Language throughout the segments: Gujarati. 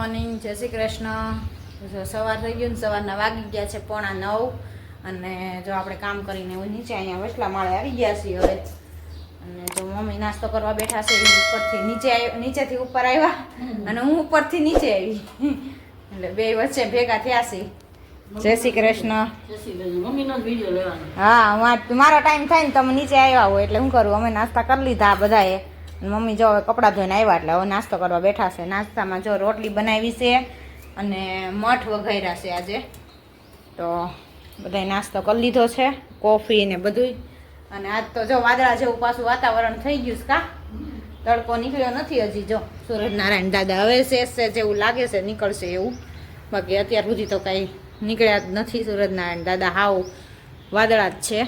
મોર્નિંગ, જય શ્રી કૃષ્ણ. સવાર થઈ ગયું ને સવારના વાગી ગયા છે 8:45 અને જો આપણે કામ કરીને નીચે અહીંયા વસલા માળે આવી ગયા છીએ હવે. અને જો મમ્મી નાસ્તો કરવા બેઠા છે, ઉપરથી નીચેથી ઉપર આવ્યા અને હું ઉપરથી નીચે આવી એટલે બે વચ્ચે ભેગા થયા છે. જય શ્રી કૃષ્ણ. હા, મારો ટાઈમ થાય ને તમે નીચે આવ્યા હોય એટલે શું કરું, અમે નાસ્તા કરી લીધા બધાએ. મમ્મી જો હવે કપડાં ધોઈને આવ્યા એટલે હવે નાસ્તો કરવા બેઠા છે. નાસ્તામાં જો રોટલી બનાવી છે અને મઠ વઘાર્યા છે આજે. તો બધાએ નાસ્તો કરી લીધો છે, કોફી ને બધું. અને આજ તો જો વાદળા જેવું પાછું વાતાવરણ થઈ ગયું છે. કા તડકો નીકળ્યો નથી હજી. જો સૂરજનારાયણ દાદા હવે છે જેવું લાગે છે નીકળશે એવું, બાકી અત્યાર સુધી તો કાંઈ નીકળ્યા જ નથી સૂરજનારાયણ દાદા. હાવ વાદળા જ છે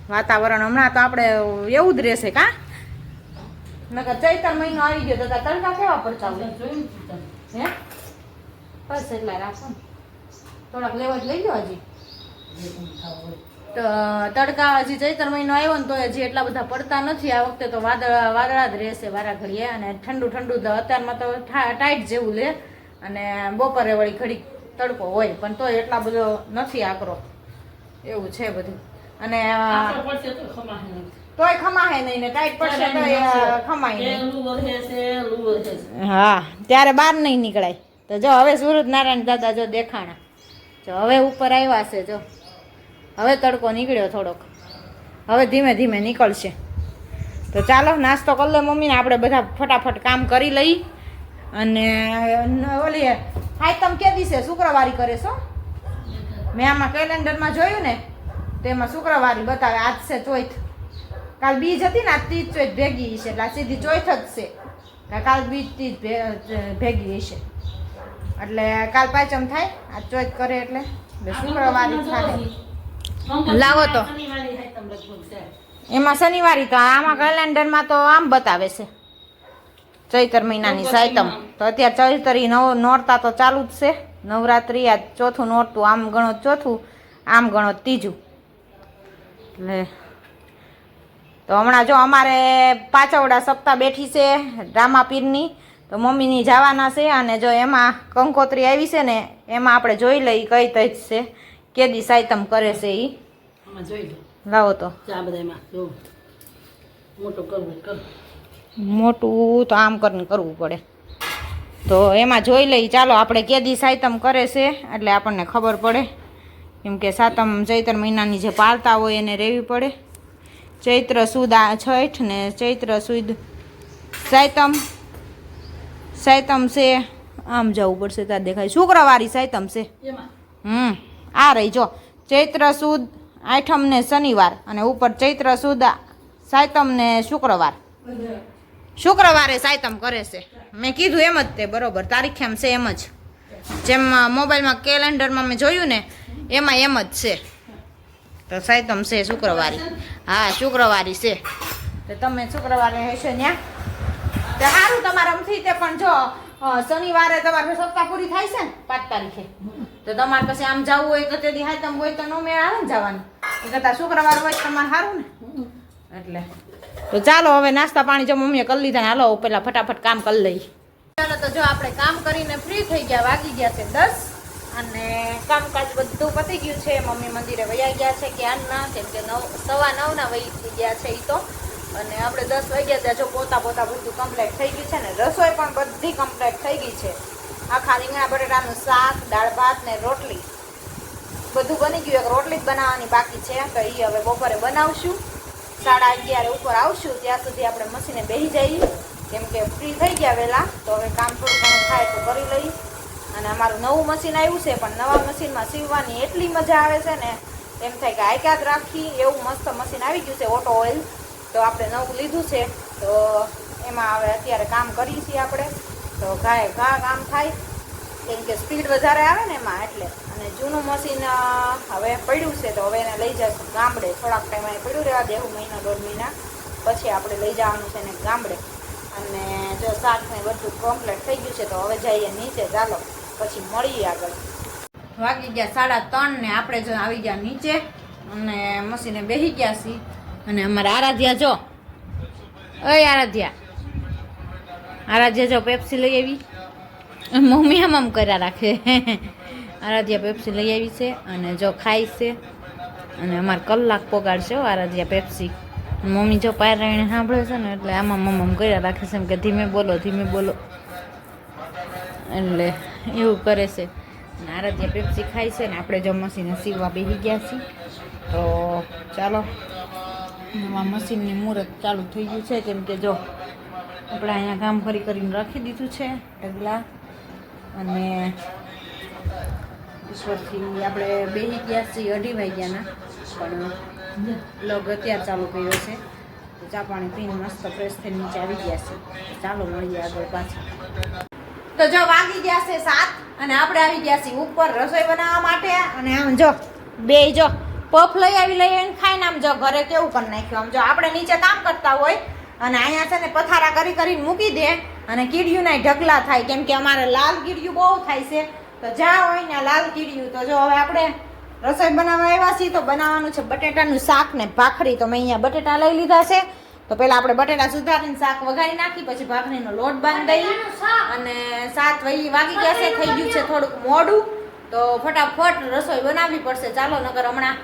વાતાવરણ. હમણાં તો આપણે એવું જ રહેશે. કા નકર ચૈતર મહિનો આવી ગયો તો તડકા કેવા પડતા હોય હે. બસ એટલા રાખો ને, થોડાક લેવા જ લઈ ગયો હજી. તો તડકા હજી ચૈતર મહિનો આવ્યો ને તો હજી એટલા બધા પડતા નથી. આ વખતે તો વાદળા જ રહેશે વારા ઘડીએ. અને ઠંડુ તો અત્યારમાં તો ટાઈટ જેવું લે અને બપોરે વળી ઘડીક તડકો હોય પણ તોય એટલા બધો નથી આકરો એવું છે બધું. અને તોય ખમાહે નહીં ને ટાઈટ પડશે તોય ખમાય નહીં. હા, ત્યારે બહાર નહીં નીકળાય. તો જો હવે સૂરજનારાયણ દાદા જો દેખાણા, જો હવે ઉપર આવ્યા છે. જો હવે તડકો નીકળ્યો થોડોક, હવે ધીમે ધીમે નીકળશે. તો ચાલો નાસ્તો કરી લે મમ્મીને, આપણે બધા ફટાફટ કામ કરી લઈ. અને ઓલી હાય તમે કે દિવસે શુક્રવારી કરે છો? મેં આમાં કેલેન્ડરમાં જોયું ને તેમાં શુક્રવારી બતાવે. આજ છે ચોથ, કાલ બીજ હતી ને, આજ તીજ ચોથ ભેગી હશે એટલે સીધી ચોથ જ છે. કાલ બીજ તીજ ભેગી હશે એટલે કાલ પાંચમ થાય, આજ ચોથ કરે એટલે શુક્રવારી થાય. લાવો તો એમાં શનિવારી, તો આમાં કેલેન્ડરમાં તો આમ બતાવે છે ચૈતર મહિનાની સાયતમ. તો અત્યારે ચૈતરી નોરતા તો ચાલુ જ છે. નવરાત્રિ આ ચોથું નોરતું, આમ ગણો ચોથું, આમ ગણો ત્રીજું. એટલે તો હમણાં જો અમારે પાછવડા સપ્તાહ બેઠી છે રામાપીરની, તો મમ્મીની જવાના છે. અને જો એમાં કંકોત્રી આવી છે ને એમાં આપણે જોઈ લઈ કઈ તજ છે, કેદી સાયતમ કરે છે એ લાવો. તો મોટું તો આમ કરીને કરવું પડે. તો એમાં જોઈ લઈ ચાલો આપણે કેદી સાયતમ કરે છે એટલે આપણને ખબર પડે. કેમ કે સાતમ ચૈત્ર મહિનાની જે પાળતા હોય એને રહેવી પડે. ચૈત્ર સુદ છઠ ને ચૈત્ર સુદ સાયતમ છે. આમ જવું પડશે ત્યાં દેખાય. શુક્રવારી સાયતમ છે. આ રહી જો ચૈત્ર સુદ આઠમ ને શનિવાર, અને ઉપર ચૈત્ર સુદ સાયતમ ને શુક્રવારે સાયતમ કરે છે. મેં કીધું એમ જ તે બરોબર, તારીખ એમ છે એમ જ, જેમ મોબાઈલમાં કેલેન્ડરમાં મેં જોયું ને એમાં એમ જ છે. તો સાયતમ છે શુક્રવારી. હા, શુક્રવારી છે. તો તમે શુક્રવારે હશે ત્યાં તો સારું તમારામાંથી. તે પણ જો શનિવારે તમારે સપ્તાહ પૂરી થાય છે ને 5 તારીખે, તો તમારે પછી આમ જવું હોય તો તેથી સાયતમ હોય તો નો મેળ આવે ને જવાનું. એ કરતાં શુક્રવાર હોય તમારે સારું ને. એટલે તો ચાલો હવે નાસ્તા પાણી જો મમ્મીએ કરી લીધા ને હાલો પેલા ફટાફટ કામ કરી લઈ. ચાલો તો જો આપણે કામ કરીને ફ્રી થઈ ગયા, વાગી ગયા છે 10 અને કામકાજ બધું પતી ગયું છે. મમ્મી મંદિરે વયા ગયા છે ક્યારના, કેમ કે 9:15 વહી ગયા છે એ તો. અને આપણે 10 વાગ્યા ત્યાં જો પોતા બધું કમ્પ્લીટ થઈ ગયું છે ને રસોઈ પણ બધી કમ્પ્લીટ થઈ ગઈ છે. આખા રીંગણા બટેટાનું શાક, દાળ ભાત ને રોટલી બધું બની ગયું. એક રોટલી જ બનાવવાની બાકી છે, તો એ હવે બપોરે બનાવશું. 11:30 ઉપર આવશું, ત્યાં સુધી આપણે મશીને બેસી જઈએ કેમ કે ફ્રી થઈ ગયા વહેલા. તો હવે કામ થોડું ઘણું થાય તો કરી લઈ. અને અમારું નવું મશીન આવ્યું છે, પણ નવા મશીનમાં સીવવાની એટલી મજા આવે છે ને એમ થાય કે આયકાત રાખી એવું મસ્ત મશીન આવી ગયું છે. ઓટો ઓઇલ તો આપણે નવું લીધું છે, તો એમાં હવે અત્યારે કામ કરીએ છીએ આપણે. તો ઘા કામ થાય કેમ કે સ્પીડ વધારે આવે ને એમાં એટલે. અને જૂનું મશીન હવે પડ્યું છે, તો હવે એને લઈ જશું ગામડે. થોડાક ટાઈમ અહીં પડ્યું રહેવા દેવું, 1-1.5 મહિના પછી આપણે લઈ જવાનું છે ને ગામડે. અને જો શાક ને બધું કમ્પ્લીટ થઈ ગયું છે, તો હવે જઈએ નીચે. ચાલો પછી મળીએ આગળ. વાગી ગયા 3:30 ને આપણે જો આવી ગયા નીચે અને મશીને બેસી ગયા છીએ. અને અમારા આરાધ્યા જો, આરાધ્યા જો પેપ્સી લઈ આવી. મમ્મી આમ કર્યા રાખે. આરાધ્યા પેપ્સી લઈ આવી છે અને જો ખાય છે અને અમારે કલાક પોગાડશે આરાધ્યા પેપ્સી. મમ્મી જો પારાયણે સાંભળે છે ને એટલે આમાં મમ્મ કર્યા રાખે છે એમ કે ધીમે બોલો એટલે એવું કરે છે. અને આરાધ્યા પેપ્સી ખાય છે ને આપણે જો મશીને સીવવા બેસી ગયા છીએ. તો ચાલો નવા મશીનની મુહૂર્ત ચાલુ થઈ ગયું છે કેમ કે જો આપણે અહીંયા કામ કરીને રાખી દીધું છે ઢગલા અને ઈશ્વરથી આપણે બેસી ગયા છીએ 2:30 વાગ્યાના પણ લગ અત્યારે ચાલુ કર્યો છે. તો ચા પાણી પીને મસ્ત ફ્રેશ થઈને નીચે આવી ગયા છે. ચાલો મળીએ આગળ પાછા. તો જો વાગી ગયા છે 7 અને આપણે આવી ગયા છીએ ઉપર રસોઈ બનાવવા માટે. અને આમ જો બે જો પફ લઈ આવીને ખાઈને આમ જો ઘરે કેવું કરી નાખ્યું. આમ જો આપણે નીચે કામ કરતા હોય અને અહીંયા છે ને પથારા કરીને મૂકી દે અને કીડિયુંના ઢગલા થાય કેમ કે અમારે લાલ કીડિયું બહુ થાય છે. તો જ્યાં હોય ને લાલ કીડિયું. તો જો હવે આપણે રસોઈ બનાવવા આવ્યા છીએ તો બનાવવાનું છે બટેટાનું શાક ને ભાખરી. તો મેં અહીંયા બટેટા લઈ લીધા છે. તો પહેલા આપણે બટેટા સુધારીને શાક વઘારી નાખી પછી ભાખરીનો લોટ બાંધી દઈ. અને 7 વાગી ગયા છે, થઈ ગયું છે થોડુંક મોડું. તો ફટાફટ રસોઈ બનાવવી પડશે. ચાલો નકર હમણાં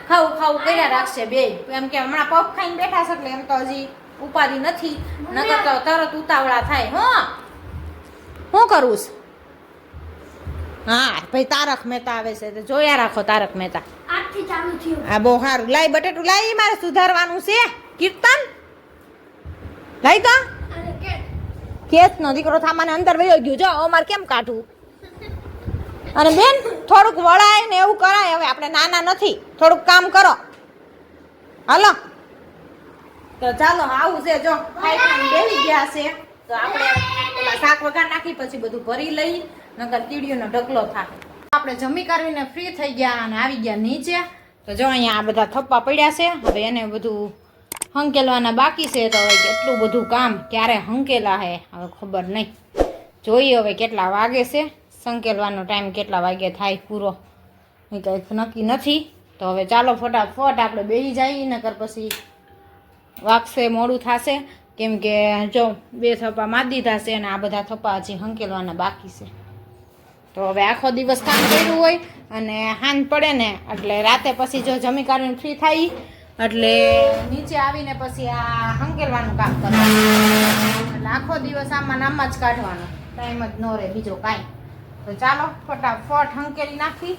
ખાવું કર્યા રાખશે બે. એમ કે હમણાં પફ ખાઈને બેઠા છે એટલે એમ તો હજી ઉપાધિ નથી. નકર તો તરત ઉતાવળા થાય. હું કરું છું? હા ભાઈ તારક મહેતા આવે છે તો જોયા રાખો તારક મહેતા. હા બહુ સારું. લાઈ બટેટું લાઈ મારે સુધારવાનું છે. કીર્તન લાઈ તો કેસ નો દીકરો થામાને અંદર વયો ગયો. જો અમારે કેમ કાઢવું? અને બેન થોડુંક વળાય ને એવું કરાય. હવે આપણે નાના નથી, થોડુંક કામ કરો હાલો. તો ચાલો આવું છે. જો ખાઈ બેસી ગયા છે તો આપણે પેલા શાક વઘાર નાખી પછી બધું ભરી લઈ નકર કીડીઓનો ઢગલો થાય. આપણે જમી કરીને ફ્રી થઈ ગયા અને આવી ગયા નીચે. તો જો અહીંયા આ બધા થપ્પા પડ્યા છે. હવે એને બધું હંકેલવાના બાકી છે. તો હવે કેટલું બધું કામ ક્યારે હંકેલા હે હવે ખબર નહીં. જોઈએ હવે કેટલા વાગે છે. સંકેલવાનો ટાઈમ કેટલા વાગે થાય પૂરો એ કંઈક નક્કી નથી. તો હવે ચાલો ફટાફટ આપણે બેસી જઈએ નકર પછી વાગશે મોડું થશે. કેમ કે જો 2 થપ્પા મારી દીધા છે અને આ બધા થપ્પા હજી હંકેલવાના બાકી છે. તો હવે આખો દિવસ કામ કર્યું હોય અને હાંજ પડે ને એટલે રાતે પછી જો જમી કાઢીને ફ્રી થાય એટલે નીચે આવીને પછી આ હંકેલવાનું કામ કરવાનું. એટલે આખો દિવસ આમાં નામાં જ કાઢવાનો, ટાઈમ જ ન રહે બીજો કાંઈ. તો ચાલો ફટાફટ હંકેલી નાખી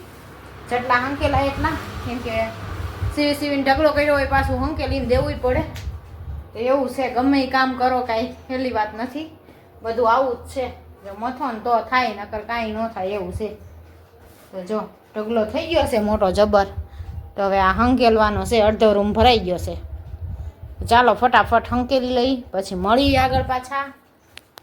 જેટલા હંકેલા એટલા. કેમ કે સીવીને ઢગલો કર્યો હોય પાછું હંકેલીને દેવું પડે. તો એવું છે ગમે એ કામ કરો કાંઈ પહેલી વાત નથી. બધું આવું જ છે. જો મથો ને તો થાય નકર કાંઈ ન થાય એવું છે. તો જો ઢગલો થઈ ગયો છે મોટો જબર. તો હવે આ હંકેલવાનો છે. અડધો રૂમ ભરાઈ ગયો છે. ચાલો ફટાફટ હંકેલી લઈ પછી મળીએ આગળ પાછા.